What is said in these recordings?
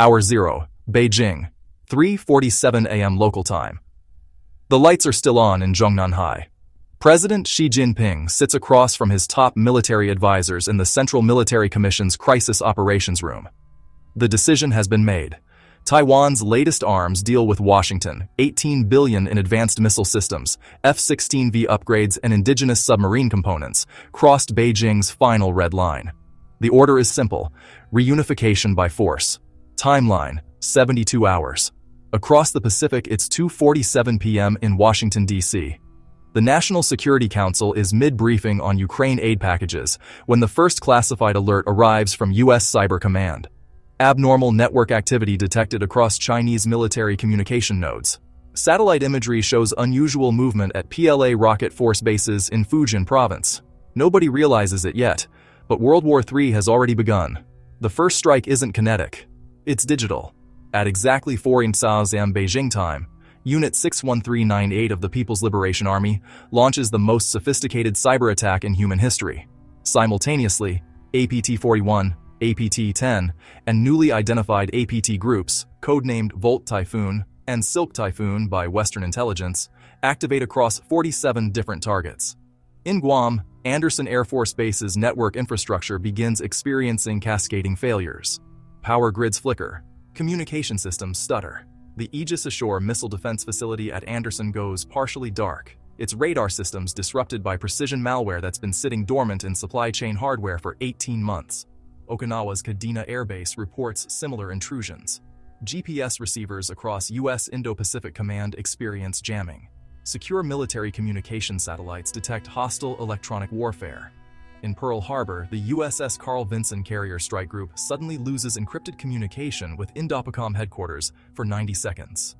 Hour 0, Beijing, 3:47 a.m. local time. The lights are still on in Zhongnanhai. President Xi Jinping sits across from his top military advisors in the Central Military Commission's Crisis Operations Room. The decision has been made. Taiwan's latest arms deal with Washington, $18 billion in advanced missile systems, F-16V upgrades and indigenous submarine components, crossed Beijing's final red line. The order is simple: reunification by force. Timeline: 72 hours. Across the Pacific, it's 2:47 p.m. in Washington, D.C. The National Security Council is mid-briefing on Ukraine aid packages when the first classified alert arrives from U.S. Cyber Command. Abnormal network activity detected across Chinese military communication nodes. Satellite imagery shows unusual movement at PLA rocket force bases in Fujian province. Nobody realizes it yet, but World War III has already begun. The first strike isn't kinetic. It's digital. At exactly 4:00 a.m. Beijing time, Unit 61398 of the People's Liberation Army launches the most sophisticated cyber attack in human history. Simultaneously, APT-41, APT-10, and newly identified APT groups, codenamed Volt Typhoon and Silk Typhoon by Western intelligence, activate across 47 different targets. In Guam, Andersen Air Force Base's network infrastructure begins experiencing cascading failures. Power grids flicker. Communication systems stutter. The Aegis Ashore Missile Defense Facility at Andersen goes partially dark, its radar systems disrupted by precision malware that's been sitting dormant in supply chain hardware for 18 months. Okinawa's Kadena Air Base reports similar intrusions. GPS receivers across U.S. Indo-Pacific Command experience jamming. Secure military communication satellites detect hostile electronic warfare. In Pearl Harbor, the USS Carl Vinson Carrier Strike Group suddenly loses encrypted communication with Indopacom headquarters for 90 seconds.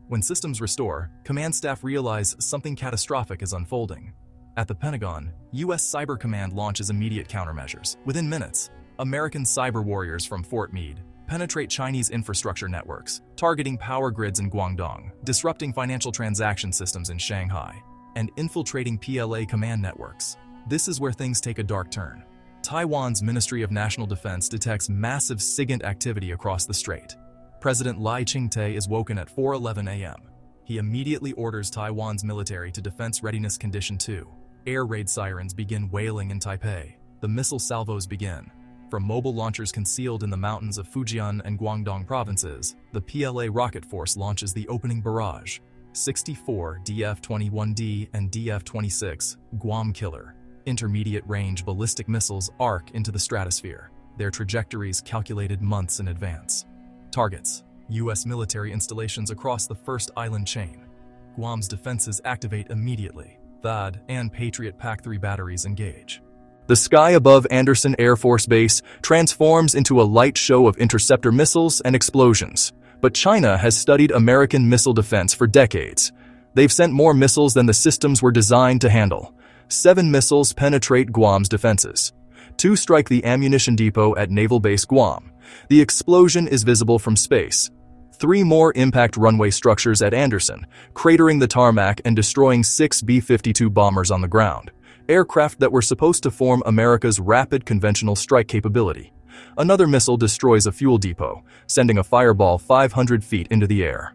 When systems restore, command staff realize something catastrophic is unfolding. At the Pentagon, U.S. Cyber Command launches immediate countermeasures. Within minutes, American cyber warriors from Fort Meade penetrate Chinese infrastructure networks, targeting power grids in Guangdong, disrupting financial transaction systems in Shanghai, and infiltrating PLA command networks. This is where things take a dark turn. Taiwan's Ministry of National Defense detects massive SIGINT activity across the strait. President Lai Ching-te is woken at 4:11 a.m. He immediately orders Taiwan's military to Defense Readiness Condition 2. Air raid sirens begin wailing in Taipei. The missile salvos begin. From mobile launchers concealed in the mountains of Fujian and Guangdong provinces, the PLA rocket force launches the opening barrage. 64 DF-21D and DF-26, Guam Killer, intermediate-range ballistic missiles arc into the stratosphere, their trajectories calculated months in advance. Targets: U.S. military installations across the first island chain. Guam's defenses activate immediately. THAAD and Patriot PAC-3 batteries engage. The sky above Andersen Air Force Base transforms into a light show of interceptor missiles and explosions. But China has studied American missile defense for decades. They've sent more missiles than the systems were designed to handle. 7 missiles penetrate Guam's defenses. 2 strike the ammunition depot at Naval Base Guam. The explosion is visible from space. 3 more impact runway structures at Andersen, cratering the tarmac and destroying 6 B-52 bombers on the ground, aircraft that were supposed to form America's rapid conventional strike capability. Another missile destroys a fuel depot, sending a fireball 500 feet into the air.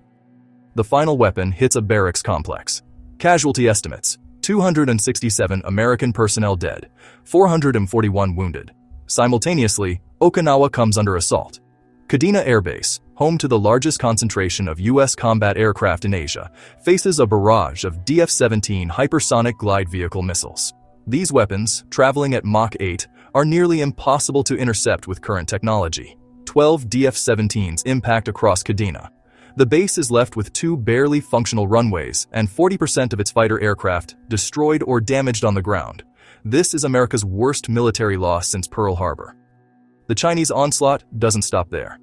The final weapon hits a barracks complex. Casualty estimates: 267 American personnel dead, 441 wounded. Simultaneously, Okinawa comes under assault. Kadena Air Base, home to the largest concentration of U.S. combat aircraft in Asia, faces a barrage of DF-17 hypersonic glide vehicle missiles. These weapons, traveling at Mach 8, are nearly impossible to intercept with current technology. 12 DF-17s impact across Kadena. The base is left with 2 barely functional runways and 40% of its fighter aircraft destroyed or damaged on the ground. This is America's worst military loss since Pearl Harbor. The Chinese onslaught doesn't stop there.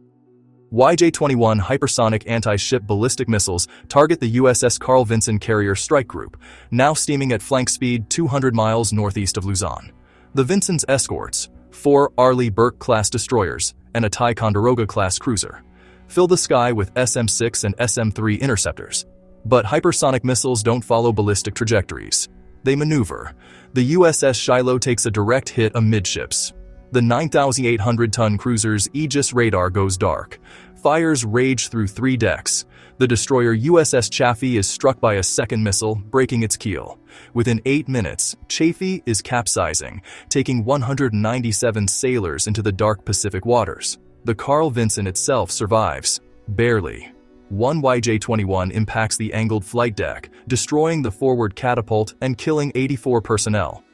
YJ-21 hypersonic anti-ship ballistic missiles target the USS Carl Vinson Carrier Strike Group, now steaming at flank speed 200 miles northeast of Luzon. The Vinson's escorts, 4 Arleigh Burke-class destroyers and a Ticonderoga-class cruiser, fill the sky with SM-6 and SM-3 interceptors. But hypersonic missiles don't follow ballistic trajectories. They maneuver. The USS Shiloh takes a direct hit amidships. The 9,800-ton cruiser's Aegis radar goes dark. Fires rage through 3 decks. The destroyer USS Chaffee is struck by a second missile, breaking its keel. Within 8 minutes, Chaffee is capsizing, taking 197 sailors into the dark Pacific waters. The Carl Vinson itself survives, barely. One YJ-21 impacts the angled flight deck, destroying the forward catapult and killing 84 personnel.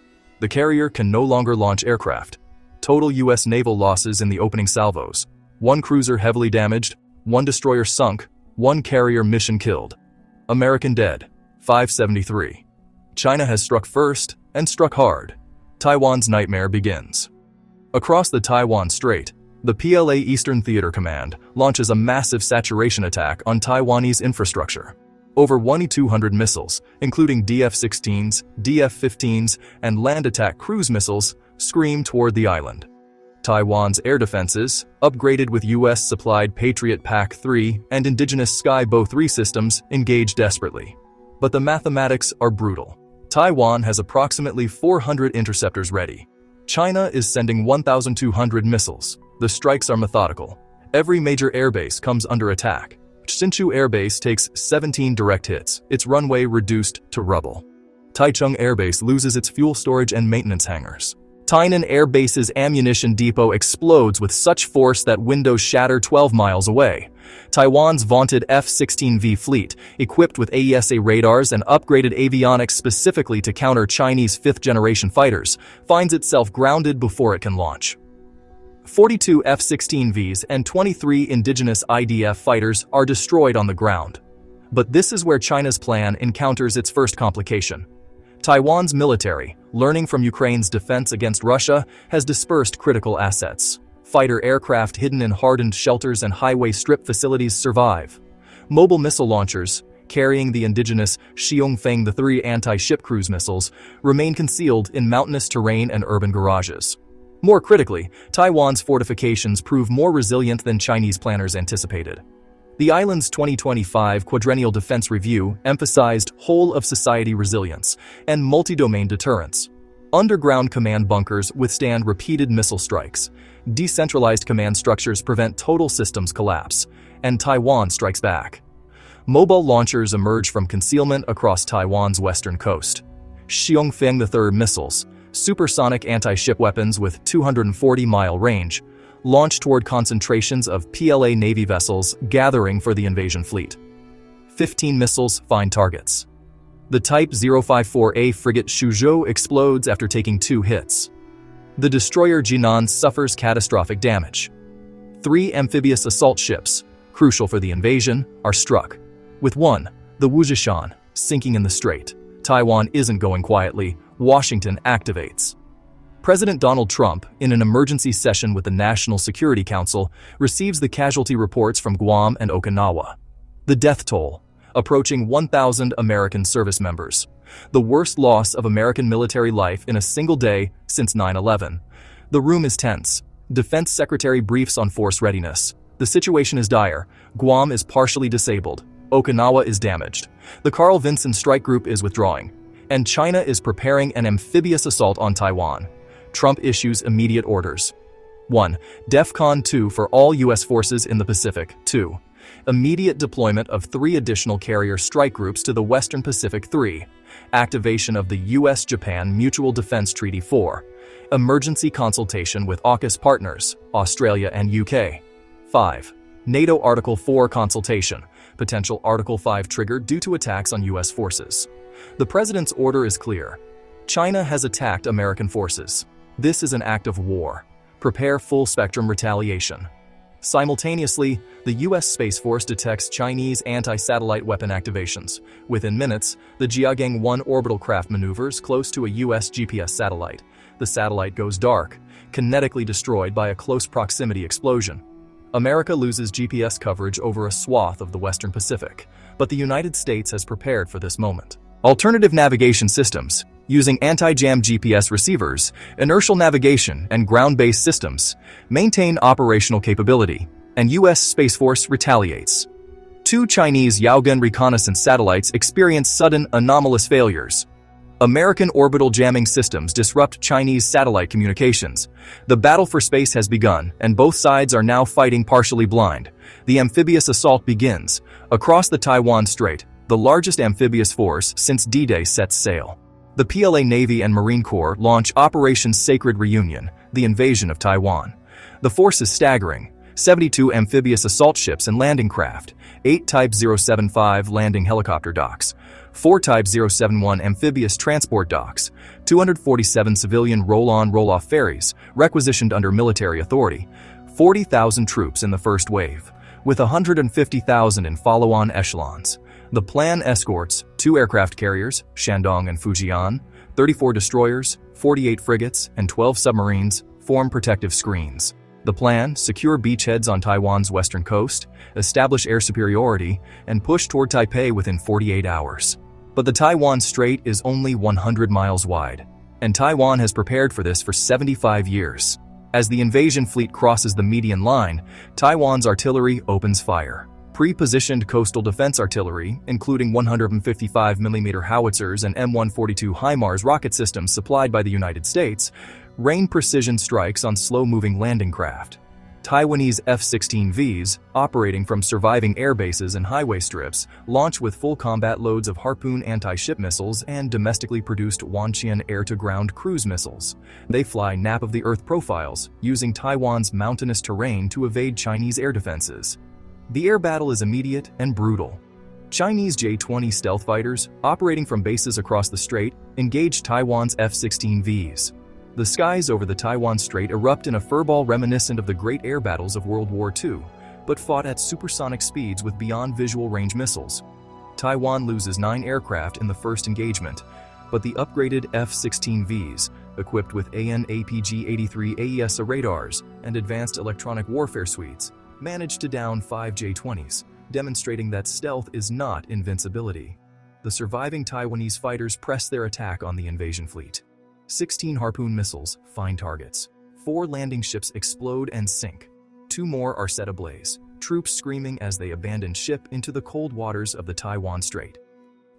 The carrier can no longer launch aircraft. Total U.S. naval losses in the opening salvos: 1 cruiser heavily damaged, 1 destroyer sunk, 1 carrier mission killed. American dead, 573. China has struck first, and struck hard. Taiwan's nightmare begins. Across the Taiwan Strait, the PLA Eastern Theater Command launches a massive saturation attack on Taiwanese infrastructure. Over 2,200 missiles, including DF-16s, DF-15s, and land attack cruise missiles, scream toward the island. Taiwan's air defenses, upgraded with US-supplied Patriot PAC-3 and indigenous Skybow 3 systems, engage desperately. But the mathematics are brutal. Taiwan has approximately 400 interceptors ready. China is sending 1,200 missiles. The strikes are methodical. Every major airbase comes under attack. Hsinchu Air Base takes 17 direct hits, its runway reduced to rubble. Taichung Air Base loses its fuel storage and maintenance hangars. Tainan Air Base's ammunition depot explodes with such force that windows shatter 12 miles away. Taiwan's vaunted F-16V fleet, equipped with AESA radars and upgraded avionics specifically to counter Chinese fifth-generation fighters, finds itself grounded before it can launch. 42 F-16Vs and 23 indigenous IDF fighters are destroyed on the ground. But this is where China's plan encounters its first complication. Taiwan's military, learning from Ukraine's defense against Russia, has dispersed critical assets. Fighter aircraft hidden in hardened shelters and highway strip facilities survive. Mobile missile launchers, carrying the indigenous Xiongfeng The-3 anti-ship cruise missiles, remain concealed in mountainous terrain and urban garages. More critically, Taiwan's fortifications prove more resilient than Chinese planners anticipated. The island's 2025 Quadrennial Defense Review emphasized whole-of-society resilience and multi-domain deterrence. Underground command bunkers withstand repeated missile strikes, decentralized command structures prevent total systems collapse, and Taiwan strikes back. Mobile launchers emerge from concealment across Taiwan's western coast. Xiongfeng The-3 missiles, supersonic anti-ship weapons with 240-mile range, launched toward concentrations of PLA Navy vessels gathering for the invasion fleet. 15 missiles find targets. The Type 054A frigate Shuzhou explodes after taking 2 hits. The destroyer Jinan suffers catastrophic damage. 3 amphibious assault ships, crucial for the invasion, are struck. With one, the Wuzhishan, sinking in the strait. Taiwan isn't going quietly. Washington activates. President Donald Trump, in an emergency session with the National Security Council, receives the casualty reports from Guam and Okinawa. The death toll, approaching 1,000 American service members. The worst loss of American military life in a single day since 9/11. The room is tense. Defense Secretary briefs on force readiness. The situation is dire. Guam is partially disabled. Okinawa is damaged. The Carl Vinson strike group is withdrawing. And China is preparing an amphibious assault on Taiwan. Trump issues immediate orders. 1. DEFCON 2 for all U.S. forces in the Pacific. 2. Immediate deployment of 3 additional carrier strike groups to the Western Pacific. 3. Activation of the U.S.-Japan Mutual Defense Treaty. 4. Emergency consultation with AUKUS partners, Australia and UK. 5. NATO Article 4 consultation. Potential Article 5 triggered due to attacks on U.S. forces. The president's order is clear. China has attacked American forces. This is an act of war. Prepare full-spectrum retaliation. Simultaneously, the U.S. Space Force detects Chinese anti-satellite weapon activations. Within minutes, the Jiagang-1 orbital craft maneuvers close to a U.S. GPS satellite. The satellite goes dark, kinetically destroyed by a close proximity explosion. America loses GPS coverage over a swath of the Western Pacific, but the United States has prepared for this moment. Alternative navigation systems, using anti-jam GPS receivers, inertial navigation, and ground-based systems, maintain operational capability, and U.S. Space Force retaliates. 2 Chinese Yaogan reconnaissance satellites experience sudden anomalous failures. American orbital jamming systems disrupt Chinese satellite communications. The battle for space has begun, and both sides are now fighting partially blind. The amphibious assault begins. Across the Taiwan Strait, the largest amphibious force since D-Day sets sail. The PLA Navy and Marine Corps launch Operation Sacred Reunion, the invasion of Taiwan. The force is staggering. 72 amphibious assault ships and landing craft, 8 Type 075 landing helicopter docks, 4 Type 071 amphibious transport docks, 247 civilian roll-on roll-off ferries, requisitioned under military authority, 40,000 troops in the first wave, with 150,000 in follow-on echelons. The plan escorts 2 aircraft carriers, Shandong and Fujian, 34 destroyers, 48 frigates, and 12 submarines, form protective screens. The plan: secure beachheads on Taiwan's western coast, establish air superiority, and push toward Taipei within 48 hours. But the Taiwan Strait is only 100 miles wide, and Taiwan has prepared for this for 75 years. As the invasion fleet crosses the median line, Taiwan's artillery opens fire. Pre-positioned coastal defense artillery, including 155mm howitzers and M142 HIMARS rocket systems supplied by the United States, rain precision strikes on slow-moving landing craft. Taiwanese F-16Vs, operating from surviving air bases and highway strips, launch with full combat loads of Harpoon anti-ship missiles and domestically produced Wanqian air-to-ground cruise missiles. They fly nap-of-the-earth profiles, using Taiwan's mountainous terrain to evade Chinese air defenses. The air battle is immediate and brutal. Chinese J-20 stealth fighters, operating from bases across the strait, engage Taiwan's F-16Vs. The skies over the Taiwan Strait erupt in a furball reminiscent of the great air battles of World War II, but fought at supersonic speeds with beyond visual range missiles. Taiwan loses 9 aircraft in the first engagement, but the upgraded F-16Vs, equipped with AN/APG-83 AESA radars and advanced electronic warfare suites, managed to down 5 J-20s, demonstrating that stealth is not invincibility. The surviving Taiwanese fighters press their attack on the invasion fleet. 16 Harpoon missiles find targets. 4 landing ships explode and sink. 2 more are set ablaze, troops screaming as they abandon ship into the cold waters of the Taiwan Strait.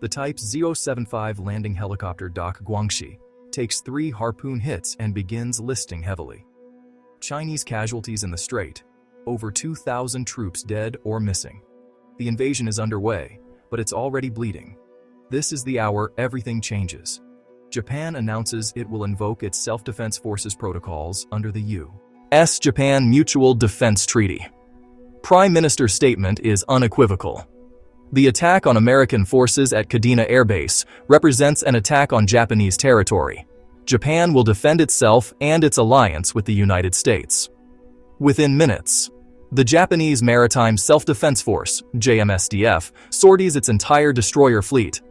The Type 075 landing helicopter dock Guangxi takes 3 Harpoon hits and begins listing heavily. Chinese casualties in the strait: over 2,000 troops dead or missing. The invasion is underway, but it's already bleeding. This is the hour everything changes. Japan announces it will invoke its self-defense forces protocols under the U.S. Japan Mutual Defense Treaty. Prime Minister's statement is unequivocal. The attack on American forces at Kadena Air Base represents an attack on Japanese territory. Japan will defend itself and its alliance with the United States. Within minutes, the Japanese Maritime Self-Defense Force, JMSDF, sorties its entire destroyer fleet.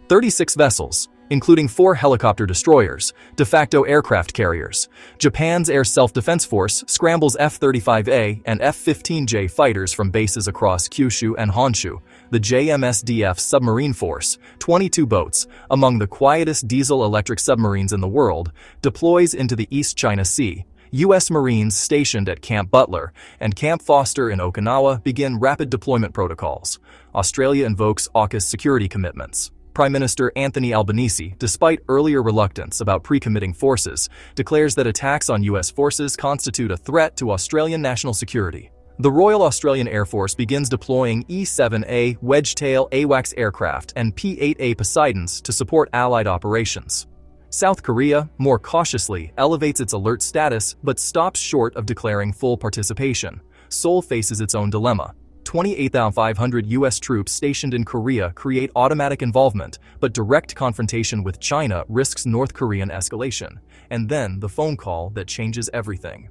36 vessels, including 4 helicopter destroyers, de facto aircraft carriers. Japan's Air Self-Defense Force scrambles F-35A and F-15J fighters from bases across Kyushu and Honshu. The JMSDF submarine force, 22 boats, among the quietest diesel-electric submarines in the world, deploys into the East China Sea. U.S. Marines stationed at Camp Butler and Camp Foster in Okinawa begin rapid deployment protocols. Australia invokes AUKUS security commitments. Prime Minister Anthony Albanese, despite earlier reluctance about pre-committing forces, declares that attacks on U.S. forces constitute a threat to Australian national security. The Royal Australian Air Force begins deploying E-7A Wedgetail AWACS aircraft and P-8A Poseidons to support Allied operations. South Korea, more cautiously, elevates its alert status but stops short of declaring full participation. Seoul faces its own dilemma. 28,500 U.S. troops stationed in Korea create automatic involvement, but direct confrontation with China risks North Korean escalation. And then the phone call that changes everything.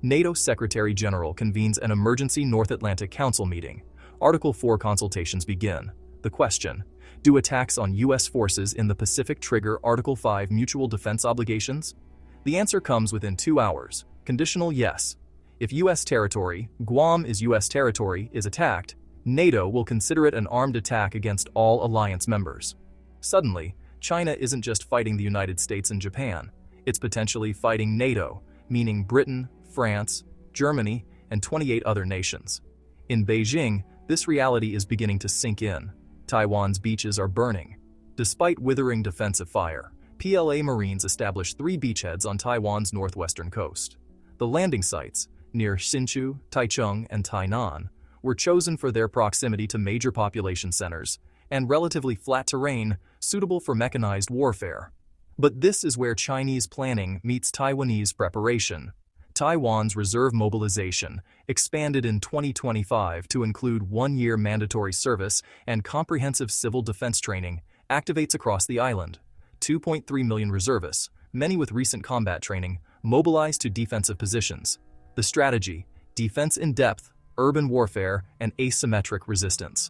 NATO Secretary General convenes an emergency North Atlantic Council meeting. Article 4 consultations begin. The question: do attacks on U.S. forces in the Pacific trigger Article 5 mutual defense obligations? The answer comes within 2 hours. Conditional yes. If U.S. territory, Guam is U.S. territory, is attacked, NATO will consider it an armed attack against all alliance members. Suddenly, China isn't just fighting the United States and Japan. It's potentially fighting NATO, meaning Britain, France, Germany, and 28 other nations. In Beijing, this reality is beginning to sink in. Taiwan's beaches are burning. Despite withering defensive fire, PLA Marines established 3 beachheads on Taiwan's northwestern coast. The landing sites, near Hsinchu, Taichung, and Tainan, were chosen for their proximity to major population centers and relatively flat terrain suitable for mechanized warfare. But this is where Chinese planning meets Taiwanese preparation. Taiwan's reserve mobilization, expanded in 2025 to include 1-year mandatory service and comprehensive civil defense training, activates across the island. 2.3 million reservists, many with recent combat training, mobilized to defensive positions. The strategy: defense in depth, urban warfare, and asymmetric resistance.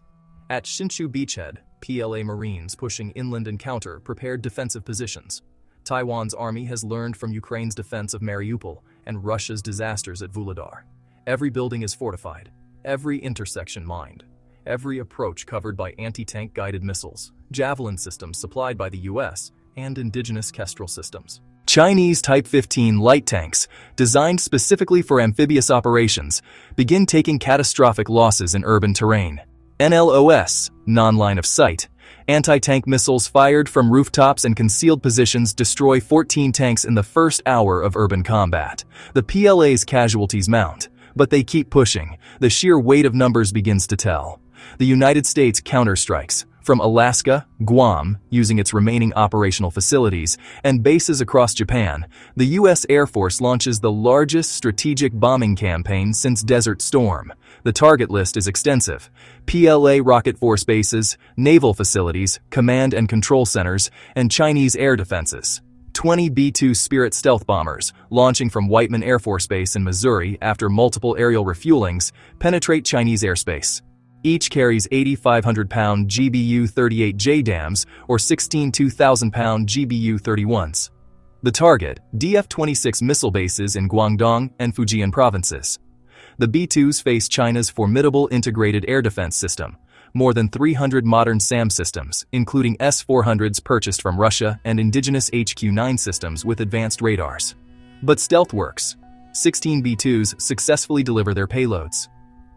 At Hsinchu beachhead, PLA Marines pushing inland encounter prepared defensive positions. Taiwan's army has learned from Ukraine's defense of Mariupol and Russia's disasters at Vuhledar. Every building is fortified, every intersection mined, every approach covered by anti-tank guided missiles, Javelin systems supplied by the US, and indigenous Kestrel systems. Chinese Type 15 light tanks, designed specifically for amphibious operations, begin taking catastrophic losses in urban terrain. NLOS, non-line of sight, anti-tank missiles fired from rooftops and concealed positions destroy 14 tanks in the first hour of urban combat. The PLA's casualties mount, but they keep pushing. The sheer weight of numbers begins to tell. The United States counterstrikes from Alaska, Guam, using its remaining operational facilities, and bases across Japan. The U.S. Air Force launches the largest strategic bombing campaign since Desert Storm. The target list is extensive: PLA rocket force bases, naval facilities, command and control centers, and Chinese air defenses. 20 B-2 Spirit stealth bombers, launching from Whiteman Air Force Base in Missouri after multiple aerial refuelings, penetrate Chinese airspace. Each carries 8,500-pound GBU-38 JDAMs or 16 2,000-pound GBU-31s. The target: DF-26 missile bases in Guangdong and Fujian provinces. The B-2s face China's formidable integrated air defense system, more than 300 modern SAM systems, including S-400s purchased from Russia and indigenous HQ-9 systems with advanced radars. But stealth works. 16 B-2s successfully deliver their payloads.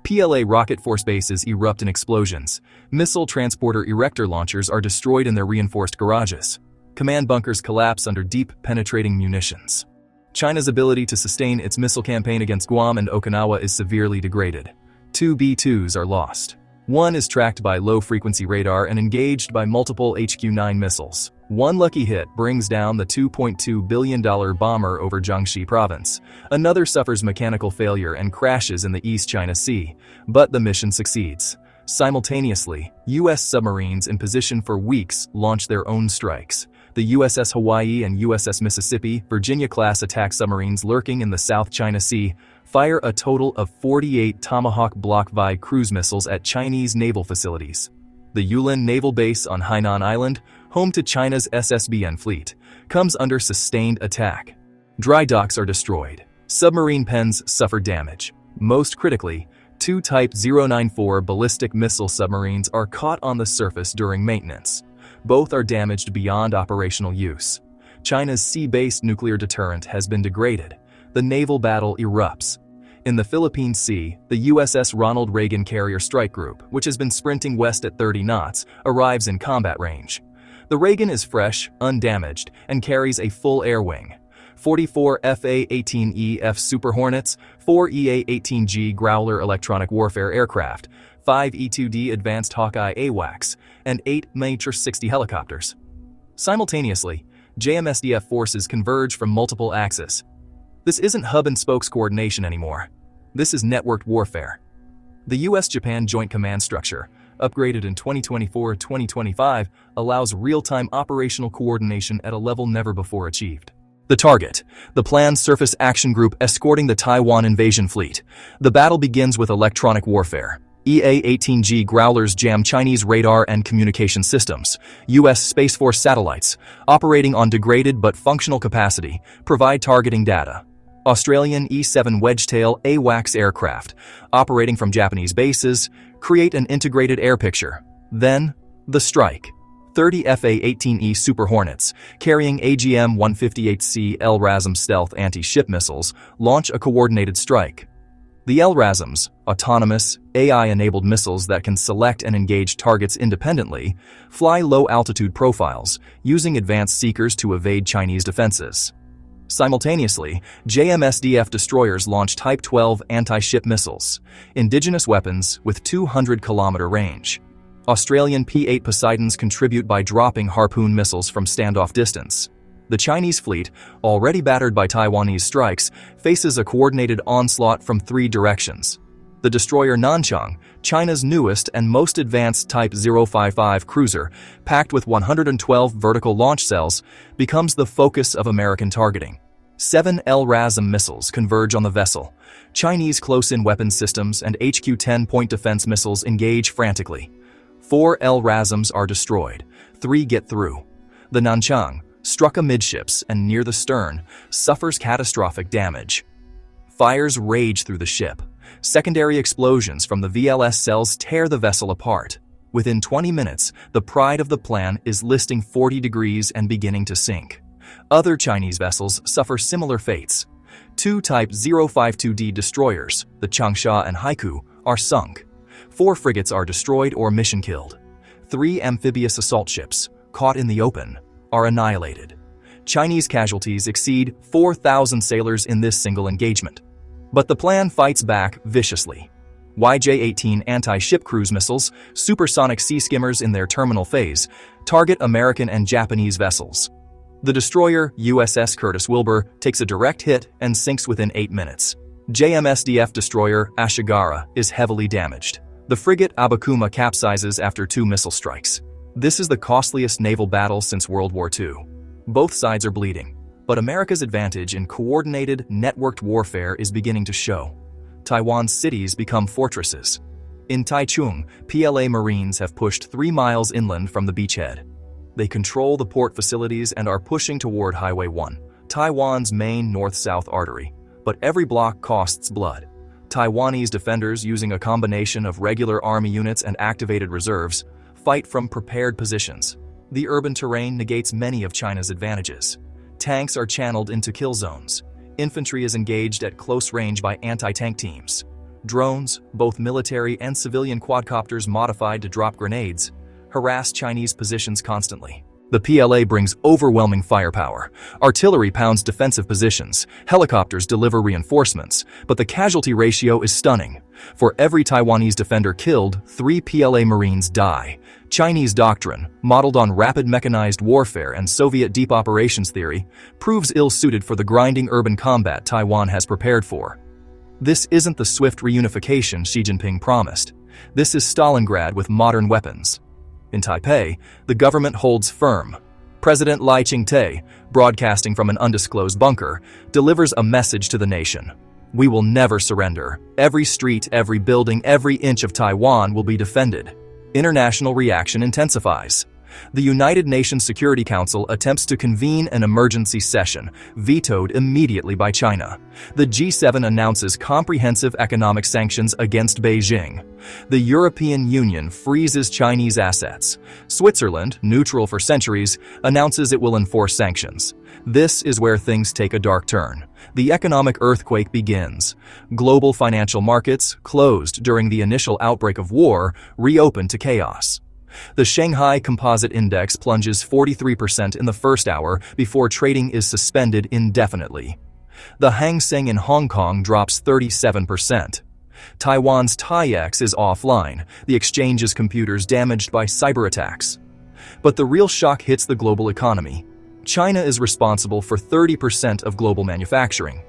PLA rocket force bases erupt in explosions. Missile transporter erector launchers are destroyed in their reinforced garages. Command bunkers collapse under deep, penetrating munitions. China's ability to sustain its missile campaign against Guam and Okinawa is severely degraded. 2 B-2s are lost. One is tracked by low-frequency radar and engaged by multiple HQ-9 missiles. One lucky hit brings down the $2.2 billion bomber over Jiangxi province. Another suffers mechanical failure and crashes in the East China Sea, but the mission succeeds. Simultaneously, U.S. submarines in position for weeks launch their own strikes. The USS Hawaii and USS Mississippi, Virginia-class attack submarines lurking in the South China Sea, fire a total of 48 Tomahawk Block VI cruise missiles at Chinese naval facilities. The Yulin Naval Base on Hainan Island, home to China's SSBN fleet, comes under sustained attack. Dry docks are destroyed. Submarine pens suffer damage. Most critically, 2 Type 094 ballistic missile submarines are caught on the surface during maintenance. Both are damaged beyond operational use. China's sea-based nuclear deterrent has been degraded. The naval battle erupts. In the Philippine Sea, the USS Ronald Reagan Carrier Strike Group, which has been sprinting west at 30 knots, arrives in combat range. The Reagan is fresh, undamaged, and carries a full air wing. 44 FA-18E-F Super Hornets, 4 EA-18G Growler electronic warfare aircraft, 5 E-2D Advanced Hawkeye AWACS, and 8 Miniature 60 helicopters. Simultaneously, JMSDF forces converge from multiple axes. This isn't hub-and-spokes coordination anymore. This is networked warfare. The US-Japan Joint Command Structure, upgraded in 2024-2025, allows real-time operational coordination at a level never before achieved. The target: the planned surface action group escorting the Taiwan invasion fleet. The battle begins with electronic warfare. EA-18G Growlers jam Chinese radar and communication systems. U.S. Space Force satellites, operating on degraded but functional capacity, provide targeting data. Australian E-7 Wedgetail AWACS aircraft, operating from Japanese bases, create an integrated air picture. Then, the strike. 30 FA-18E Super Hornets, carrying AGM-158C LRASM stealth anti-ship missiles, launch a coordinated strike. The LRASMs, autonomous, AI-enabled missiles that can select and engage targets independently, fly low-altitude profiles, using advanced seekers to evade Chinese defenses. Simultaneously, JMSDF destroyers launch Type 12 anti-ship missiles, indigenous weapons with 200-kilometer range. Australian P-8 Poseidons contribute by dropping Harpoon missiles from standoff distance. The Chinese fleet, already battered by Taiwanese strikes, faces a coordinated onslaught from 3 directions. The destroyer Nanchang, China's newest and most advanced Type 055 cruiser, packed with 112 vertical launch cells, becomes the focus of American targeting. 7 LRASM missiles converge on the vessel. Chinese close-in weapon systems and HQ-10 point defense missiles engage frantically. 4 LRASMs are destroyed. 3 get through. The Nanchang, struck amidships and near the stern, suffers catastrophic damage. Fires rage through the ship. Secondary explosions from the VLS cells tear the vessel apart. Within 20 minutes, the pride of the plan is listing 40 degrees and beginning to sink. Other Chinese vessels suffer similar fates. 2 Type 052D destroyers, the Changsha and Haiku, are sunk. 4 frigates are destroyed or mission-killed. 3 amphibious assault ships, caught in the open, are annihilated. Chinese casualties exceed 4,000 sailors in this single engagement. But the plan fights back viciously. YJ-18 anti-ship cruise missiles, supersonic sea skimmers in their terminal phase, target American and Japanese vessels. The destroyer USS Curtis Wilbur takes a direct hit and sinks within 8 minutes. JMSDF destroyer Ashigara is heavily damaged. The frigate Abakuma capsizes after 2 missile strikes. This is the costliest naval battle since World War II. Both sides are bleeding, but America's advantage in coordinated, networked warfare is beginning to show. Taiwan's cities become fortresses. In Taichung, PLA Marines have pushed 3 miles inland from the beachhead. They control the port facilities and are pushing toward Highway 1, Taiwan's main north-south artery. But every block costs blood. Taiwanese defenders, using a combination of regular army units and activated reserves, fight from prepared positions. The urban terrain negates many of China's advantages. Tanks are channeled into kill zones. Infantry is engaged at close range by anti-tank teams. Drones, both military and civilian quadcopters modified to drop grenades, harass Chinese positions constantly. The PLA brings overwhelming firepower. Artillery pounds defensive positions. Helicopters deliver reinforcements. But the casualty ratio is stunning. For every Taiwanese defender killed, 3 PLA Marines die. Chinese doctrine, modeled on rapid mechanized warfare and Soviet deep operations theory, proves ill-suited for the grinding urban combat Taiwan has prepared for. This isn't the swift reunification Xi Jinping promised. This is Stalingrad with modern weapons. In Taipei, the government holds firm. President Lai Ching-te, broadcasting from an undisclosed bunker, delivers a message to the nation. We will never surrender. Every street, every building, every inch of Taiwan will be defended. International reaction intensifies. The United Nations Security Council attempts to convene an emergency session, vetoed immediately by China. The G7 announces comprehensive economic sanctions against Beijing. The European Union freezes Chinese assets. Switzerland, neutral for centuries, announces it will enforce sanctions. This is where things take a dark turn. The economic earthquake begins. Global financial markets, closed during the initial outbreak of war, reopen to chaos. The Shanghai Composite Index plunges 43% in the first hour before trading is suspended indefinitely. The Hang Seng in Hong Kong drops 37%. Taiwan's TAIEX is offline, the exchange's computers damaged by cyber attacks. But the real shock hits the global economy. China is responsible for 30% of global manufacturing.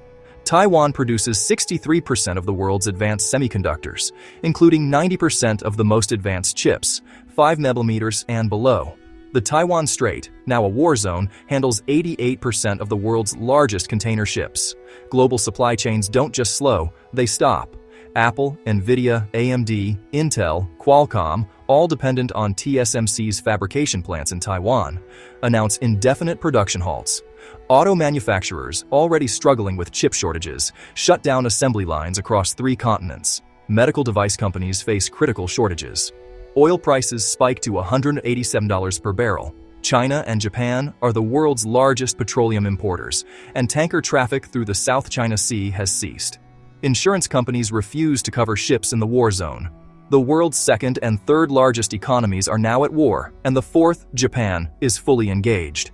Taiwan produces 63% of the world's advanced semiconductors, including 90% of the most advanced chips, 5 nanometers and below. The Taiwan Strait, now a war zone, handles 88% of the world's largest container ships. Global supply chains don't just slow, they stop. Apple, Nvidia, AMD, Intel, Qualcomm, all dependent on TSMC's fabrication plants in Taiwan, announce indefinite production halts. Auto manufacturers, already struggling with chip shortages, shut down assembly lines across 3 continents. Medical device companies face critical shortages. Oil prices spike to $187 per barrel. China and Japan are the world's largest petroleum importers, and tanker traffic through the South China Sea has ceased. Insurance companies refuse to cover ships in the war zone. The world's second and third largest economies are now at war, and the fourth, Japan, is fully engaged.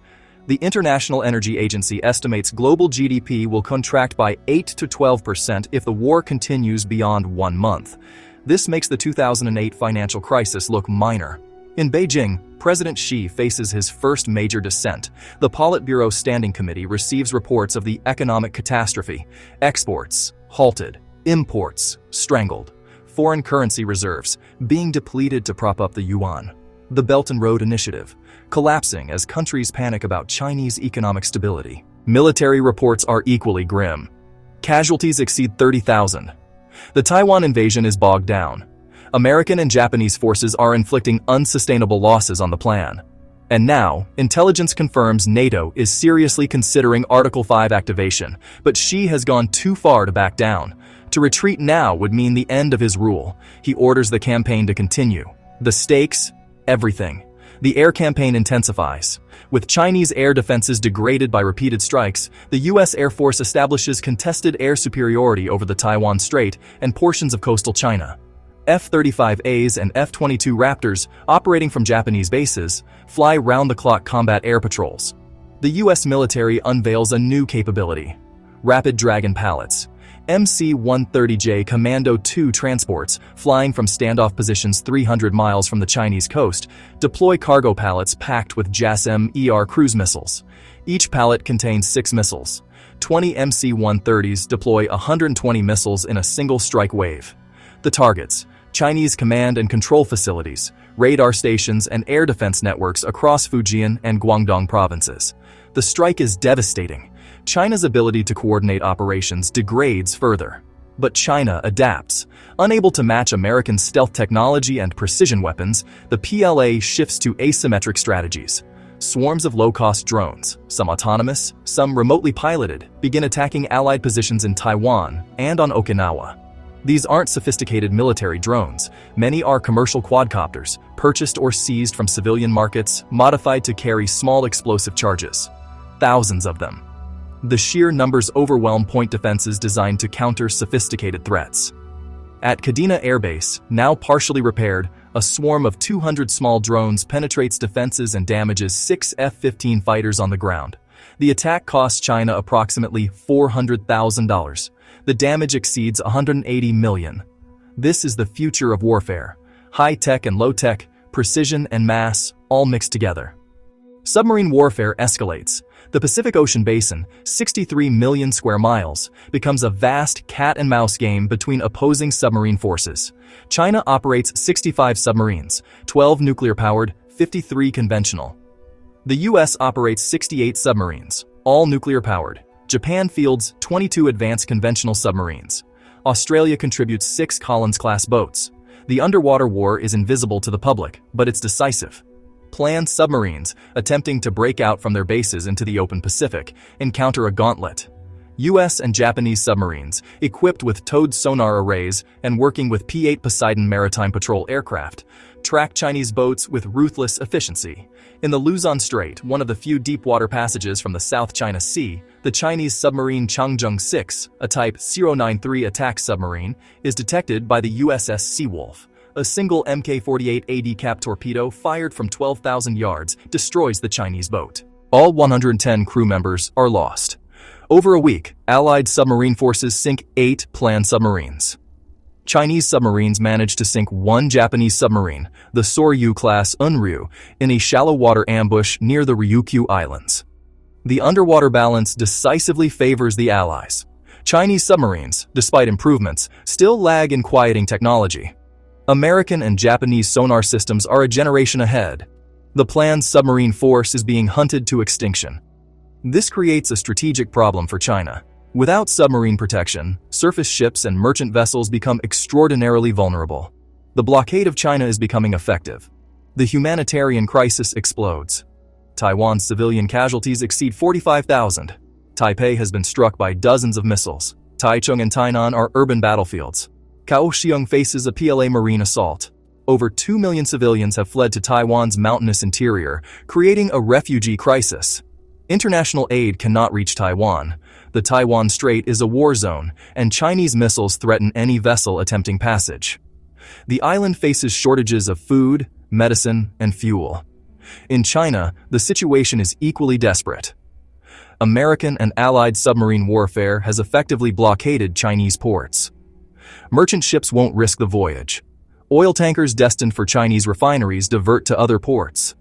The International Energy Agency estimates global GDP will contract by 8 to 12% if the war continues beyond 1 month. This makes the 2008 financial crisis look minor. In Beijing, President Xi faces his first major dissent. The Politburo Standing Committee receives reports of the economic catastrophe: exports halted, imports strangled, foreign currency reserves being depleted to prop up the yuan. The Belt and Road Initiative collapsing as countries panic about Chinese economic stability. Military reports are equally grim. Casualties exceed 30,000. The Taiwan invasion is bogged down. American and Japanese forces are inflicting unsustainable losses on the plan. And now, intelligence confirms NATO is seriously considering Article 5 activation, but Xi has gone too far to back down. To retreat now would mean the end of his rule. He orders the campaign to continue. The stakes? Everything. The air campaign intensifies. With Chinese air defenses degraded by repeated strikes, the U.S. Air Force establishes contested air superiority over the Taiwan Strait and portions of coastal China. F-35As and F-22 Raptors, operating from Japanese bases, fly round-the-clock combat air patrols. The U.S. military unveils a new capability: Rapid Dragon Pallets. MC-130J Commando 2 transports, flying from standoff positions 300 miles from the Chinese coast, deploy cargo pallets packed with JASSM-ER cruise missiles. Each pallet contains 6 missiles. 20 MC-130s deploy 120 missiles in a single strike wave. The targets: Chinese command and control facilities, radar stations, and air defense networks across Fujian and Guangdong provinces. The strike is devastating. China's ability to coordinate operations degrades further. But China adapts. Unable to match American stealth technology and precision weapons, the PLA shifts to asymmetric strategies. Swarms of low-cost drones, some autonomous, some remotely piloted, begin attacking Allied positions in Taiwan and on Okinawa. These aren't sophisticated military drones. Many are commercial quadcopters, purchased or seized from civilian markets, modified to carry small explosive charges. Thousands of them. The sheer numbers overwhelm point defenses designed to counter sophisticated threats. At Kadena Air Base, now partially repaired, a swarm of 200 small drones penetrates defenses and damages 6 F-15 fighters on the ground. The attack costs China approximately $400,000. The damage exceeds $180 million. This is the future of warfare. High-tech and low-tech, precision and mass, all mixed together. Submarine warfare escalates. The Pacific Ocean Basin, 63 million square miles, becomes a vast cat-and-mouse game between opposing submarine forces. China operates 65 submarines, 12 nuclear-powered, 53 conventional. The U.S. operates 68 submarines, all nuclear-powered. Japan fields 22 advanced conventional submarines. Australia contributes 6 Collins-class boats. The underwater war is invisible to the public, but it's decisive. Planned submarines, attempting to break out from their bases into the open Pacific, encounter a gauntlet. U.S. and Japanese submarines, equipped with towed sonar arrays and working with P-8 Poseidon maritime patrol aircraft, track Chinese boats with ruthless efficiency. In the Luzon Strait, one of the few deep-water passages from the South China Sea, the Chinese submarine Changzheng-6, a Type 093 attack submarine, is detected by the USS Seawolf. A single Mk-48 AD-cap torpedo fired from 12,000 yards destroys the Chinese boat. All 110 crew members are lost. Over a week, Allied submarine forces sink 8 planned submarines. Chinese submarines managed to sink 1 Japanese submarine, the Soryu-class Unryu, in a shallow water ambush near the Ryukyu Islands. The underwater balance decisively favors the Allies. Chinese submarines, despite improvements, still lag in quieting technology. American and Japanese sonar systems are a generation ahead. The planned submarine force is being hunted to extinction. This creates a strategic problem for China. Without submarine protection, surface ships and merchant vessels become extraordinarily vulnerable. The blockade of China is becoming effective. The humanitarian crisis explodes. Taiwan's civilian casualties exceed 45,000. Taipei has been struck by dozens of missiles. Taichung and Tainan are urban battlefields. Kaohsiung faces a PLA marine assault. Over 2 million civilians have fled to Taiwan's mountainous interior, creating a refugee crisis. International aid cannot reach Taiwan. The Taiwan Strait is a war zone, and Chinese missiles threaten any vessel attempting passage. The island faces shortages of food, medicine, and fuel. In China, the situation is equally desperate. American and Allied submarine warfare has effectively blockaded Chinese ports. Merchant ships won't risk the voyage. Oil tankers destined for Chinese refineries divert to other ports.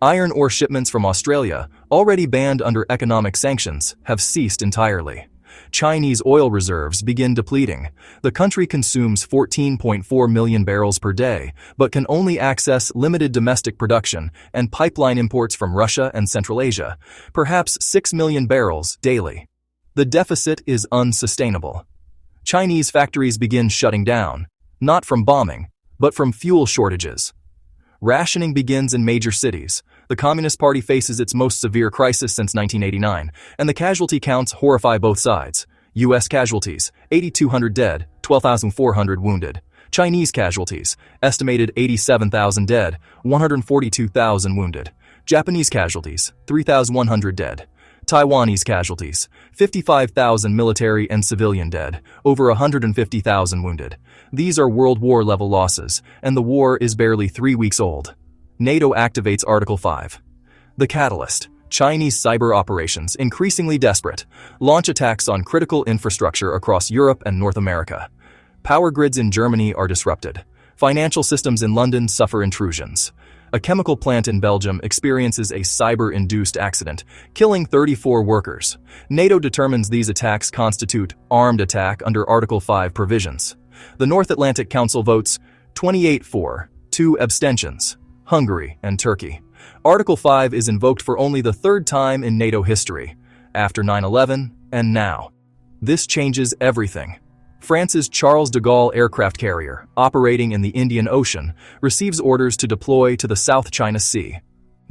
Iron ore shipments from Australia, already banned under economic sanctions, have ceased entirely. Chinese oil reserves begin depleting. The country consumes 14.4 million barrels per day, but can only access limited domestic production and pipeline imports from Russia and Central Asia, perhaps 6 million barrels daily. The deficit is unsustainable. Chinese factories begin shutting down, not from bombing, but from fuel shortages. Rationing begins in major cities. The Communist Party faces its most severe crisis since 1989, and the casualty counts horrify both sides. U.S. casualties, 8,200 dead, 12,400 wounded. Chinese casualties, estimated 87,000 dead, 142,000 wounded. Japanese casualties, 3,100 dead. Taiwanese casualties, 55,000 military and civilian dead, over 150,000 wounded. These are World War-level losses, and the war is barely 3 weeks old. NATO activates Article 5. The catalyst: Chinese cyber operations, increasingly desperate, launch attacks on critical infrastructure across Europe and North America. Power grids in Germany are disrupted. Financial systems in London suffer intrusions. A chemical plant in Belgium experiences a cyber-induced accident, killing 34 workers. NATO determines these attacks constitute armed attack under Article 5 provisions. The North Atlantic Council votes 28 for, 2 abstentions, Hungary and Turkey. Article 5 is invoked for only the third time in NATO history, after 9/11 and now. This changes everything. France's Charles de Gaulle aircraft carrier, operating in the Indian Ocean, receives orders to deploy to the South China Sea.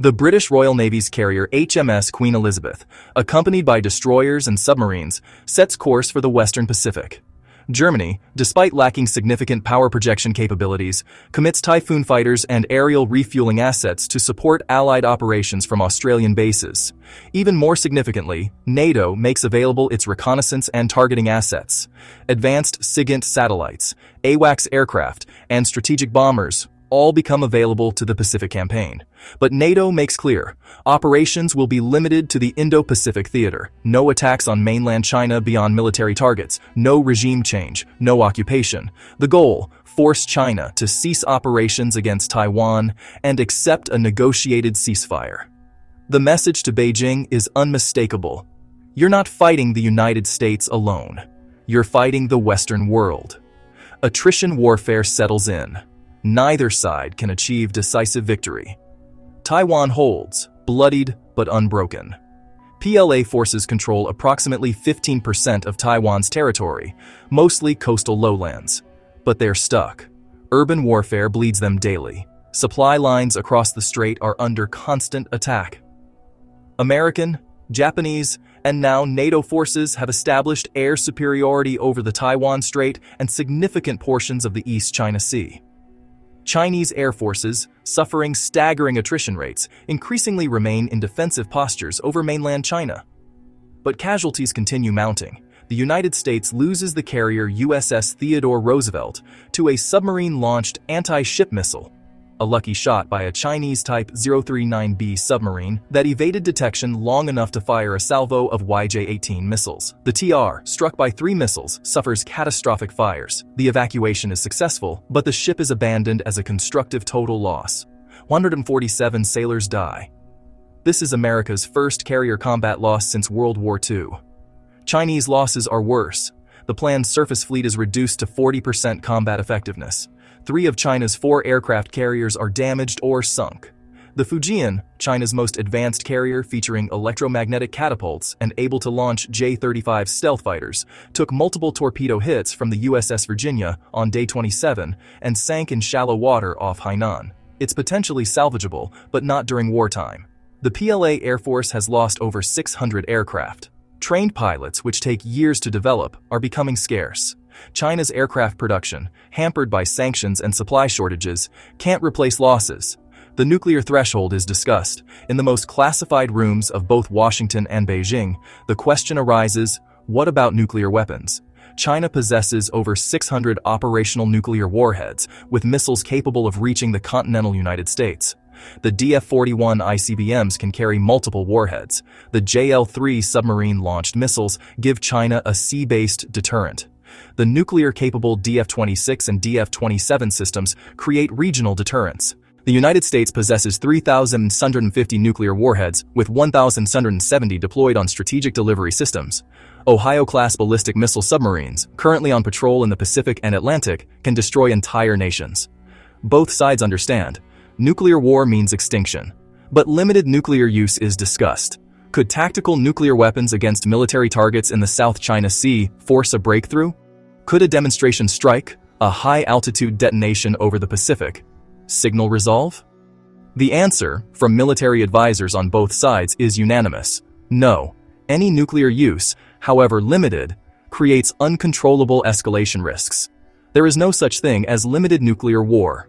The British Royal Navy's carrier HMS Queen Elizabeth, accompanied by destroyers and submarines, sets course for the Western Pacific. Germany, despite lacking significant power projection capabilities, commits Typhoon fighters and aerial refueling assets to support Allied operations from Australian bases. Even more significantly, NATO makes available its reconnaissance and targeting assets. Advanced SIGINT satellites, AWACS aircraft, and strategic bombers all become available to the Pacific campaign. But NATO makes clear, operations will be limited to the Indo-Pacific theater. No attacks on mainland China beyond military targets, no regime change, no occupation. The goal: force China to cease operations against Taiwan and accept a negotiated ceasefire. The message to Beijing is unmistakable. You're not fighting the United States alone. You're fighting the Western world. Attrition warfare settles in. Neither side can achieve decisive victory. Taiwan holds, bloodied but unbroken. PLA forces control approximately 15% of Taiwan's territory, mostly coastal lowlands. But they're stuck. Urban warfare bleeds them daily. Supply lines across the strait are under constant attack. American, Japanese, and now NATO forces have established air superiority over the Taiwan Strait and significant portions of the East China Sea. Chinese air forces, suffering staggering attrition rates, increasingly remain in defensive postures over mainland China. But casualties continue mounting. The United States loses the carrier USS Theodore Roosevelt to a submarine-launched anti-ship missile, a lucky shot by a Chinese Type 039B submarine that evaded detection long enough to fire a salvo of YJ-18 missiles. The TR, struck by 3 missiles, suffers catastrophic fires. The evacuation is successful, but the ship is abandoned as a constructive total loss. 147 sailors die. This is America's first carrier combat loss since World War II. Chinese losses are worse. The planned surface fleet is reduced to 40% combat effectiveness. 3 of China's 4 aircraft carriers are damaged or sunk. The Fujian, China's most advanced carrier featuring electromagnetic catapults and able to launch J-35 stealth fighters, took multiple torpedo hits from the USS Virginia on day 27 and sank in shallow water off Hainan. It's potentially salvageable, but not during wartime. The PLA Air Force has lost over 600 aircraft. Trained pilots, which take years to develop, are becoming scarce. China's aircraft production, hampered by sanctions and supply shortages, can't replace losses. The nuclear threshold is discussed. In the most classified rooms of both Washington and Beijing, the question arises, What about nuclear weapons? China possesses over 600 operational nuclear warheads, with missiles capable of reaching the continental United States. The DF-41 ICBMs can carry multiple warheads. The JL-3 submarine-launched missiles give China a sea-based deterrent. The nuclear-capable DF-26 and DF-27 systems create regional deterrents. The United States possesses 3,650 nuclear warheads, with 1,670 deployed on strategic delivery systems. Ohio-class ballistic missile submarines, currently on patrol in the Pacific and Atlantic, can destroy entire nations. Both sides understand. Nuclear war means extinction. But limited nuclear use is discussed. Could tactical nuclear weapons against military targets in the South China Sea force a breakthrough? Could a demonstration strike, a high-altitude detonation over the Pacific, signal resolve? The answer, from military advisors on both sides, is unanimous. No. Any nuclear use, however limited, creates uncontrollable escalation risks. There is no such thing as limited nuclear war.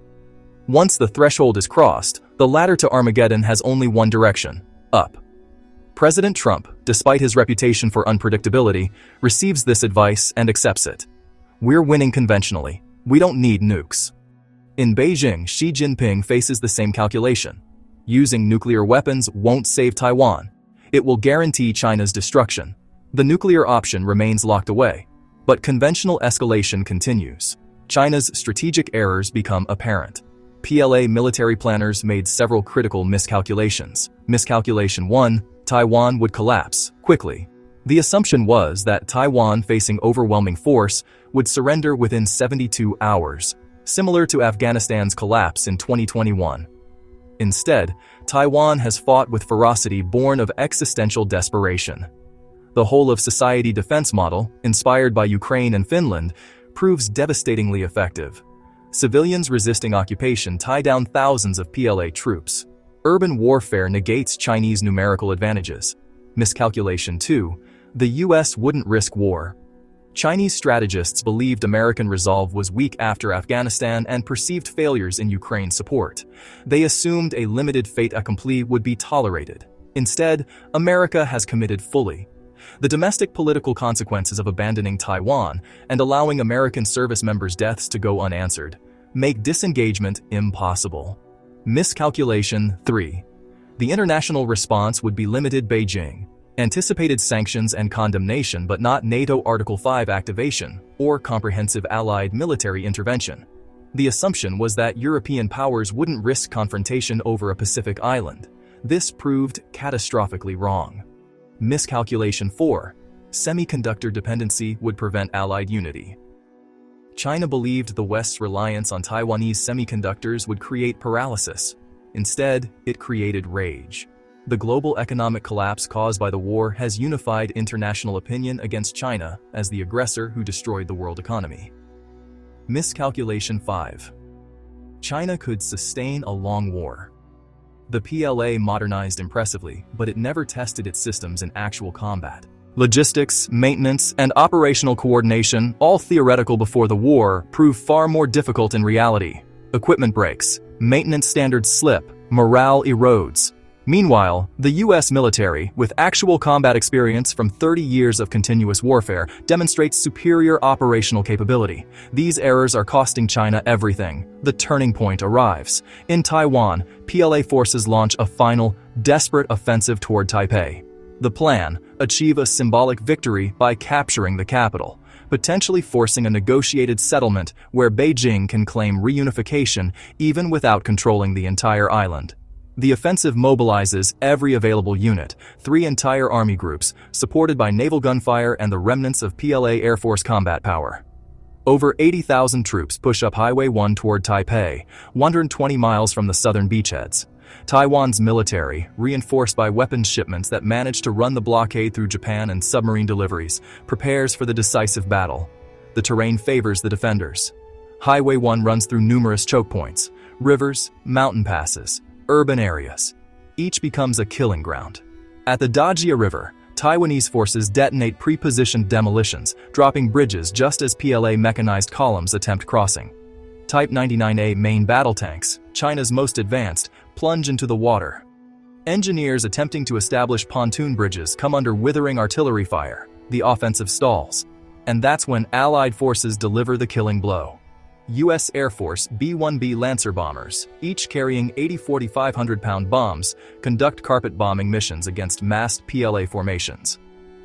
Once the threshold is crossed, the ladder to Armageddon has only one direction: up. President Trump, despite his reputation for unpredictability, receives this advice and accepts it. We're winning conventionally. We don't need nukes. In Beijing, Xi Jinping faces the same calculation. Using nuclear weapons won't save Taiwan. It will guarantee China's destruction. The nuclear option remains locked away. But conventional escalation continues. China's strategic errors become apparent. PLA military planners made several critical miscalculations. Miscalculation 1: Taiwan would collapse quickly. The assumption was that Taiwan, facing overwhelming force, would surrender within 72 hours, similar to Afghanistan's collapse in 2021. Instead, Taiwan has fought with ferocity born of existential desperation. The whole-of-society defense model, inspired by Ukraine and Finland, proves devastatingly effective. Civilians resisting occupation tie down thousands of PLA troops. Urban warfare negates Chinese numerical advantages. Miscalculation 2: the US wouldn't risk war. Chinese strategists believed American resolve was weak after Afghanistan and perceived failures in Ukraine support. They assumed a limited fait accompli would be tolerated. Instead, America has committed fully. The domestic political consequences of abandoning Taiwan and allowing American service members' deaths to go unanswered make disengagement impossible. Miscalculation 3: the international response would be limited. Beijing anticipated sanctions and condemnation, but not NATO Article 5 activation or comprehensive allied military intervention. The assumption was that European powers wouldn't risk confrontation over a Pacific island. This proved catastrophically wrong. Miscalculation 4: semiconductor dependency would prevent allied unity. China believed the West's reliance on Taiwanese semiconductors would create paralysis. Instead, it created rage. The global economic collapse caused by the war has unified international opinion against China as the aggressor who destroyed the world economy. Miscalculation 5: China could sustain a long war. The PLA modernized impressively, but it never tested its systems in actual combat. Logistics, maintenance, and operational coordination, all theoretical before the war, proved far more difficult in reality. Equipment breaks, maintenance standards slip, morale erodes. Meanwhile, the US military, with actual combat experience from 30 years of continuous warfare, demonstrates superior operational capability. These errors are costing China everything. The turning point arrives. In Taiwan, PLA forces launch a final, desperate offensive toward Taipei. The plan: achieve a symbolic victory by capturing the capital, potentially forcing a negotiated settlement where Beijing can claim reunification even without controlling the entire island. The offensive mobilizes every available unit, 3 entire army groups, supported by naval gunfire and the remnants of PLA Air Force combat power. Over 80,000 troops push up Highway 1 toward Taipei, 120 miles from the southern beachheads. Taiwan's military, reinforced by weapons shipments that managed to run the blockade through Japan and submarine deliveries, prepares for the decisive battle. The terrain favors the defenders. Highway 1 runs through numerous choke points, rivers, mountain passes, urban areas. Each becomes a killing ground. At the Dajia River, Taiwanese forces detonate pre-positioned demolitions, dropping bridges just as PLA mechanized columns attempt crossing. Type 99A main battle tanks, China's most advanced, plunge into the water. Engineers attempting to establish pontoon bridges come under withering artillery fire. The offensive stalls. And that's when Allied forces deliver the killing blow. U.S. Air Force B-1B Lancer bombers, each carrying 80 4,500-pound bombs, conduct carpet bombing missions against massed PLA formations.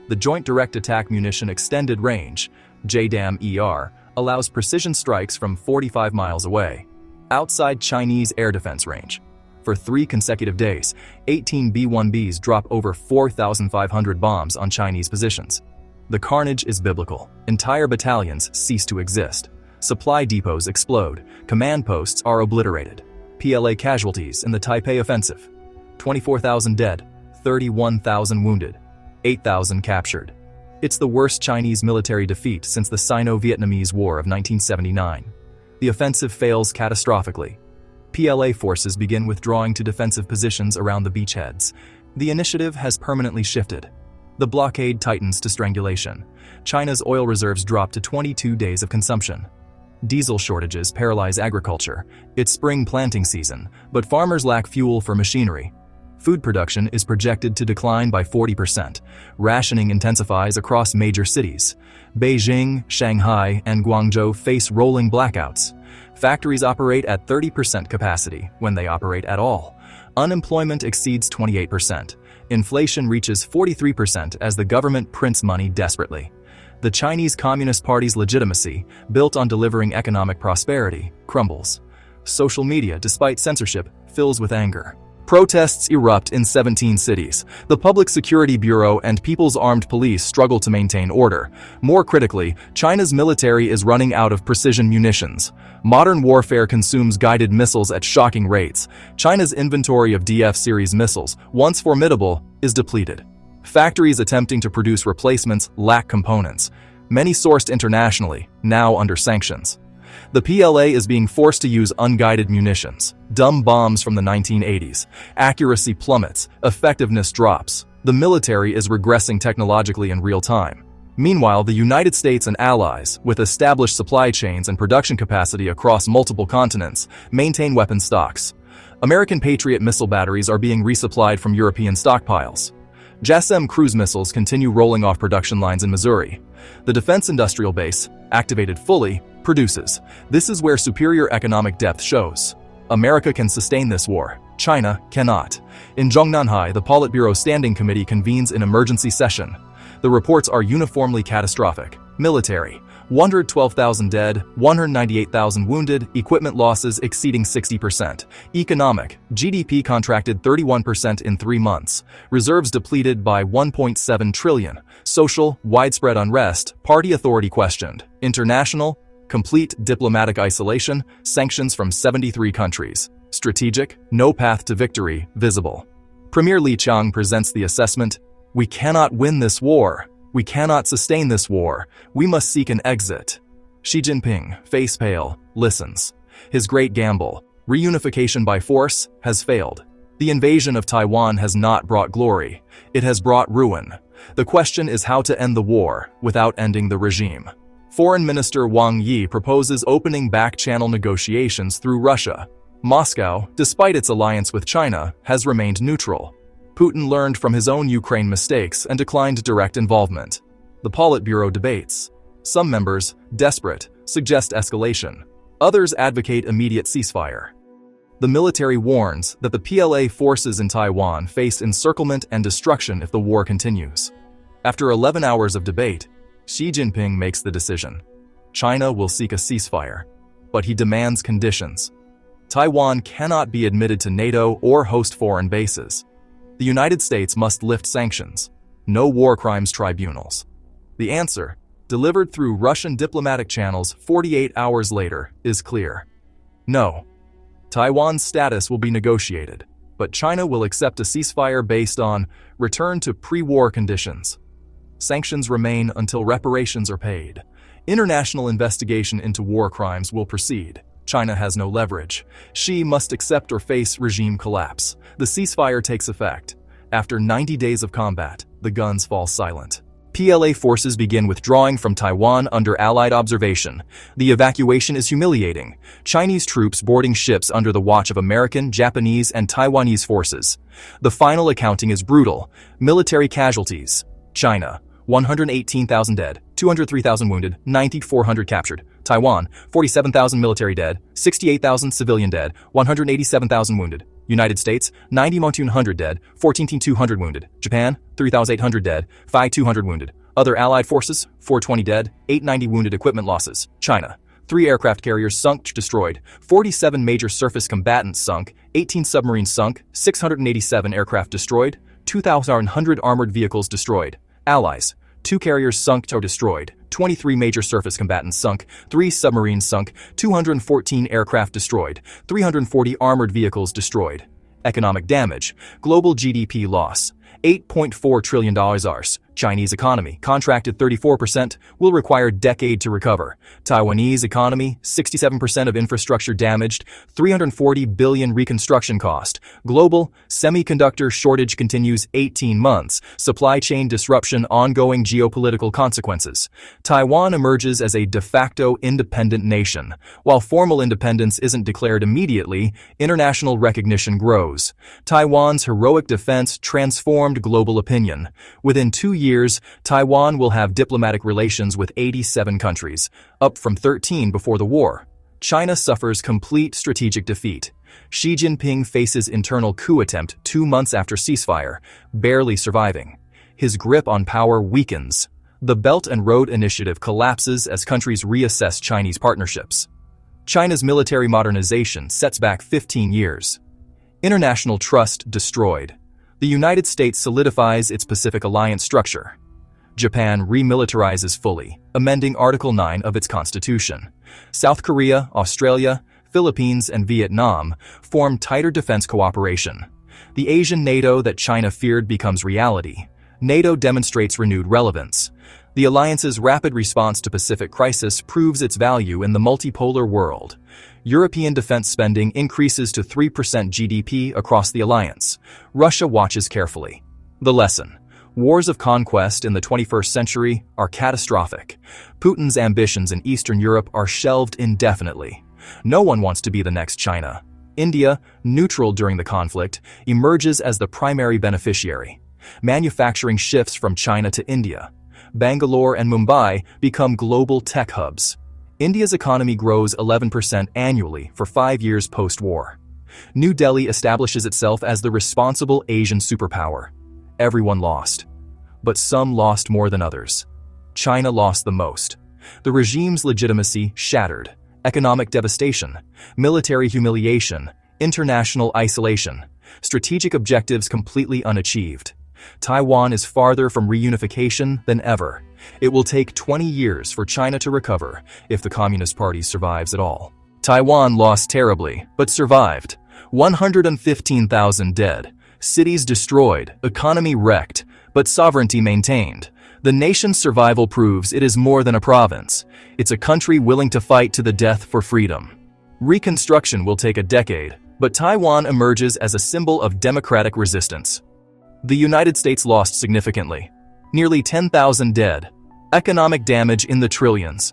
The Joint Direct Attack Munition Extended Range, JDAM-ER, allows precision strikes from 45 miles away, outside Chinese air defense range. For 3 consecutive days, 18 B-1Bs drop over 4,500 bombs on Chinese positions. The carnage is biblical. Entire battalions cease to exist. Supply depots explode. Command posts are obliterated. PLA casualties in the Taipei offensive. 24,000 dead, 31,000 wounded, 8,000 captured. It's the worst Chinese military defeat since the Sino-Vietnamese War of 1979. The offensive fails catastrophically. PLA forces begin withdrawing to defensive positions around the beachheads. The initiative has permanently shifted. The blockade tightens to strangulation. China's oil reserves drop to 22 days of consumption. Diesel shortages paralyze agriculture. It's spring planting season, but farmers lack fuel for machinery. Food production is projected to decline by 40%. Rationing intensifies across major cities. Beijing, Shanghai, and Guangzhou face rolling blackouts. Factories operate at 30% capacity when they operate at all. Unemployment exceeds 28%. Inflation reaches 43% as the government prints money desperately. The Chinese Communist Party's legitimacy, built on delivering economic prosperity, crumbles. Social media, despite censorship, fills with anger. Protests erupt in 17 cities. The Public Security Bureau and People's Armed Police struggle to maintain order. More critically, China's military is running out of precision munitions. Modern warfare consumes guided missiles at shocking rates. China's inventory of DF-series missiles, once formidable, is depleted. Factories attempting to produce replacements lack components. Many sourced internationally, now under sanctions. The PLA is being forced to use unguided munitions, dumb bombs from the 1980s. Accuracy plummets, effectiveness drops. The military is regressing technologically in real time. Meanwhile, the United States and allies, with established supply chains and production capacity across multiple continents, maintain weapon stocks. American Patriot missile batteries are being resupplied from European stockpiles. JASSM cruise missiles continue rolling off production lines in Missouri. The defense industrial base, activated fully, produces. This is where superior economic depth shows. America can sustain this war. China cannot. In Zhongnanhai, the Politburo Standing Committee convenes in emergency session. The reports are uniformly catastrophic. Military: 112,000 dead, 198,000 wounded, equipment losses exceeding 60%. Economic: GDP contracted 31% in 3 months. Reserves depleted by 1.7 trillion. Social: widespread unrest, party authority questioned. International: complete diplomatic isolation, sanctions from 73 countries. Strategic: no path to victory visible. Premier Li Qiang presents the assessment: we cannot win this war. We cannot sustain this war. We must seek an exit. Xi Jinping, face pale, listens. His great gamble, reunification by force, has failed. The invasion of Taiwan has not brought glory. It has brought ruin. The question is how to end the war without ending the regime. Foreign Minister Wang Yi proposes opening back-channel negotiations through Russia. Moscow, despite its alliance with China, has remained neutral. Putin learned from his own Ukraine mistakes and declined direct involvement. The Politburo debates. Some members, desperate, suggest escalation. Others advocate immediate ceasefire. The military warns that the PLA forces in Taiwan face encirclement and destruction if the war continues. After 11 hours of debate, Xi Jinping makes the decision. China will seek a ceasefire, but he demands conditions. Taiwan cannot be admitted to NATO or host foreign bases. The United States must lift sanctions. No war crimes tribunals. The answer, delivered through Russian diplomatic channels 48 hours later, is clear. No. Taiwan's status will be negotiated, but China will accept a ceasefire based on return to pre-war conditions. Sanctions remain until reparations are paid. International investigation into war crimes will proceed. China has no leverage. Xi must accept or face regime collapse. The ceasefire takes effect. After 90 days of combat, the guns fall silent. PLA forces begin withdrawing from Taiwan under Allied observation. The evacuation is humiliating. Chinese troops boarding ships under the watch of American, Japanese, and Taiwanese forces. The final accounting is brutal. Military casualties. China: 118,000 dead, 203,000 wounded, 9,400 captured. Taiwan, 47,000 military dead, 68,000 civilian dead, 187,000 wounded. United States, 90,100 dead, 14,200 wounded. Japan, 3,800 dead, 5,200 wounded. Other Allied forces, 420 dead, 890 wounded. Equipment losses. China, 3 aircraft carriers sunk, destroyed, 47 major surface combatants sunk, 18 submarines sunk, 687 aircraft destroyed, 2,100 armored vehicles destroyed. Allies, 2 carriers sunk or destroyed, 23 major surface combatants sunk, 3 submarines sunk, 214 aircraft destroyed, 340 armored vehicles destroyed. Economic damage, global GDP loss, $8.4 trillion. Chinese economy, contracted 34%, will require decade to recover. Taiwanese economy, 67% of infrastructure damaged, $340 billion reconstruction cost. Global, semiconductor shortage continues 18 months. Supply chain disruption, ongoing geopolitical consequences. Taiwan emerges as a de facto independent nation. While formal independence isn't declared immediately, international recognition grows. Taiwan's heroic defense transformed global opinion. Within 2 years, Taiwan will have diplomatic relations with 87 countries, up from 13 before the war. China suffers complete strategic defeat. Xi Jinping faces internal coup attempt 2 months after ceasefire, barely surviving. His grip on power weakens. The Belt and Road Initiative collapses as countries reassess Chinese partnerships. China's military modernization sets back 15 years. International trust destroyed. The United States solidifies its Pacific Alliance structure. Japan remilitarizes fully, amending Article 9 of its constitution. South Korea, Australia, Philippines, and Vietnam form tighter defense cooperation. The Asian NATO that China feared becomes reality. NATO demonstrates renewed relevance. The alliance's rapid response to Pacific crisis proves its value in the multipolar world. European defense spending increases to 3% GDP across the alliance. Russia watches carefully. The lesson: wars of conquest in the 21st century are catastrophic. Putin's ambitions in Eastern Europe are shelved indefinitely. No one wants to be the next China. India, neutral during the conflict, emerges as the primary beneficiary. Manufacturing shifts from China to India. Bangalore and Mumbai become global tech hubs. India's economy grows 11% annually for 5 years post-war. New Delhi establishes itself as the responsible Asian superpower. Everyone lost. But some lost more than others. China lost the most. The regime's legitimacy shattered. Economic devastation, military humiliation, international isolation, strategic objectives completely unachieved. Taiwan is farther from reunification than ever. It will take 20 years for China to recover if the Communist Party survives at all. Taiwan lost terribly, but survived. 115,000 dead, cities destroyed, economy wrecked, but sovereignty maintained. The nation's survival proves it is more than a province. It's a country willing to fight to the death for freedom. Reconstruction will take a decade, but Taiwan emerges as a symbol of democratic resistance. The United States lost significantly. Nearly 10,000 dead. Economic damage in the trillions.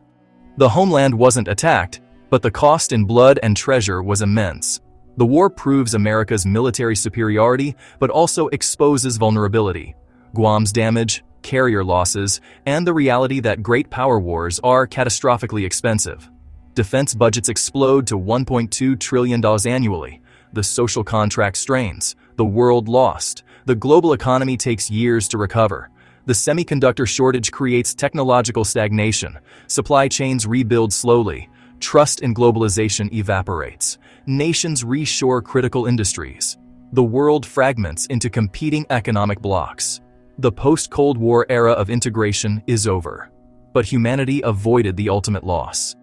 The homeland wasn't attacked, but the cost in blood and treasure was immense. The war proves America's military superiority, but also exposes vulnerability. Guam's damage, carrier losses, and the reality that great power wars are catastrophically expensive. Defense budgets explode to $1.2 trillion annually. The social contract strains. The world lost. The global economy takes years to recover. The semiconductor shortage creates technological stagnation. Supply chains rebuild slowly. Trust in globalization evaporates. Nations reshore critical industries. The world fragments into competing economic blocs. The post-Cold War era of integration is over. But humanity avoided the ultimate loss.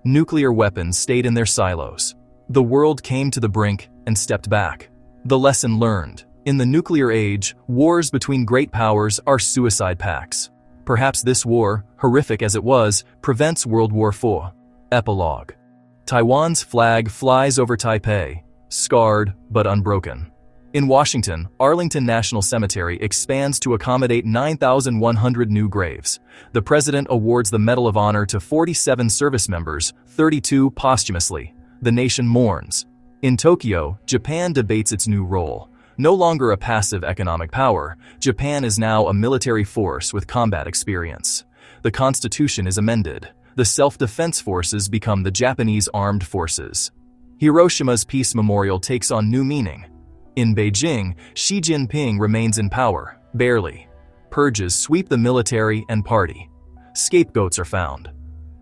Nuclear weapons stayed in their silos. The world came to the brink and stepped back. The lesson learned: in the nuclear age, wars between great powers are suicide pacts. Perhaps this war, horrific as it was, prevents World War IV. Epilogue. Taiwan's flag flies over Taipei, scarred but unbroken. In Washington, Arlington National Cemetery expands to accommodate 9,100 new graves. The president awards the Medal of Honor to 47 service members, 32 posthumously. The nation mourns. In Tokyo, Japan debates its new role. No longer a passive economic power, Japan is now a military force with combat experience. The constitution is amended. The self-defense forces become the Japanese Armed Forces. Hiroshima's peace memorial takes on new meaning. In Beijing, Xi Jinping remains in power, barely. Purges sweep the military and party. Scapegoats are found.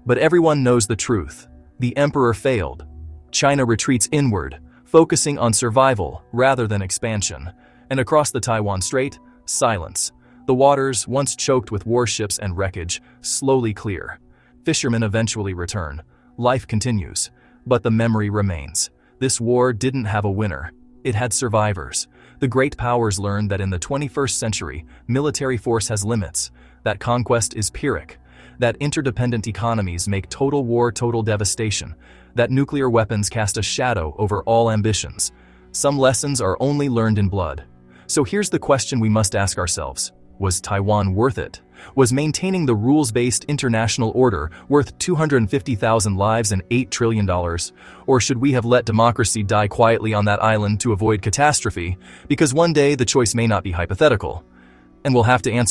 But everyone knows the truth. The emperor failed. China retreats inward, focusing on survival rather than expansion. And across the Taiwan Strait, silence. The waters, once choked with warships and wreckage, slowly clear. Fishermen eventually return. Life continues. But the memory remains. This war didn't have a winner. It had survivors. The great powers learned that in the 21st century, military force has limits, that conquest is Pyrrhic, that interdependent economies make total war total devastation, that nuclear weapons cast a shadow over all ambitions. Some lessons are only learned in blood. So here's the question we must ask ourselves. Was Taiwan worth it? Was maintaining the rules-based international order worth 250,000 lives and $8 trillion? Or should we have let democracy die quietly on that island to avoid catastrophe? Because one day the choice may not be hypothetical, and we'll have to answer.